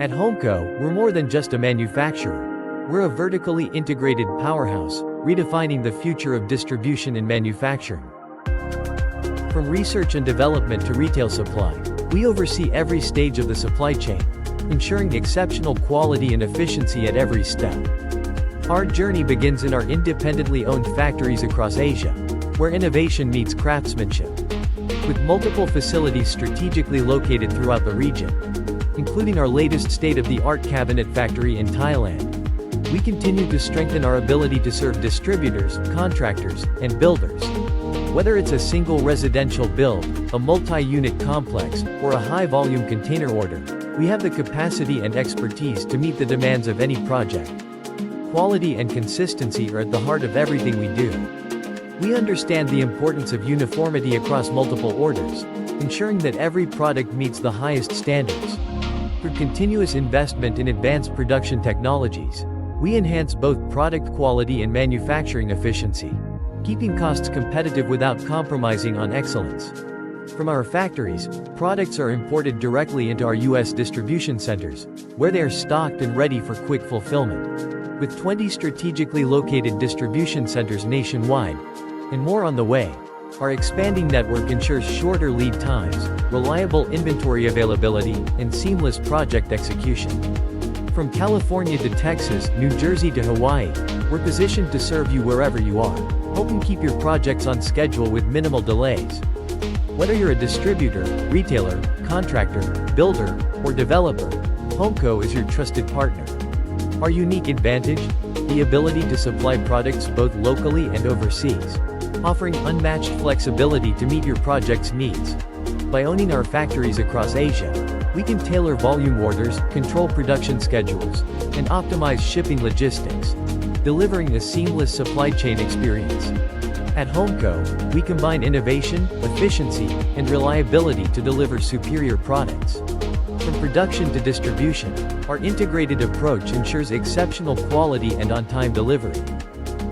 At HomeCo, we're more than just a manufacturer. We're a vertically integrated powerhouse, redefining the future of distribution and manufacturing. From research and development to retail supply, we oversee every stage of the supply chain, ensuring exceptional quality and efficiency at every step. Our journey begins in our independently owned factories across Asia, where innovation meets craftsmanship. With multiple facilities strategically located throughout the region, including our latest state-of-the-art cabinet factory in Thailand, we continue to strengthen our ability to serve distributors, contractors, and builders. Whether it's a single residential build, a multi-unit complex, or a high-volume container order, we have the capacity and expertise to meet the demands of any project. Quality and consistency are at the heart of everything we do. We understand the importance of uniformity across multiple orders, ensuring that every product meets the highest standards. Through continuous investment in advanced production technologies, we enhance both product quality and manufacturing efficiency, keeping costs competitive without compromising on excellence. From our factories, products are imported directly into our U.S. distribution centers, where they are stocked and ready for quick fulfillment. With 20 strategically located distribution centers nationwide, and more on the way, our expanding network ensures shorter lead times, reliable inventory availability, and seamless project execution. From California to Texas, New Jersey to Hawaii, we're positioned to serve you wherever you are, helping keep your projects on schedule with minimal delays. Whether you're a distributor, retailer, contractor, builder, or developer, HomeCo is your trusted partner. Our unique advantage? The ability to supply products both locally and overseas, offering unmatched flexibility to meet your project's needs. By owning our factories across Asia, we can tailor volume orders, control production schedules, and optimize shipping logistics, delivering a seamless supply chain experience. At HomeCo, we combine innovation, efficiency, and reliability to deliver superior products. From production to distribution, our integrated approach ensures exceptional quality and on-time delivery.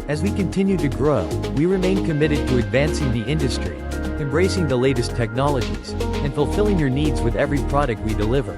As we continue to grow, we remain committed to advancing the industry, embracing the latest technologies, and fulfilling your needs with every product we deliver.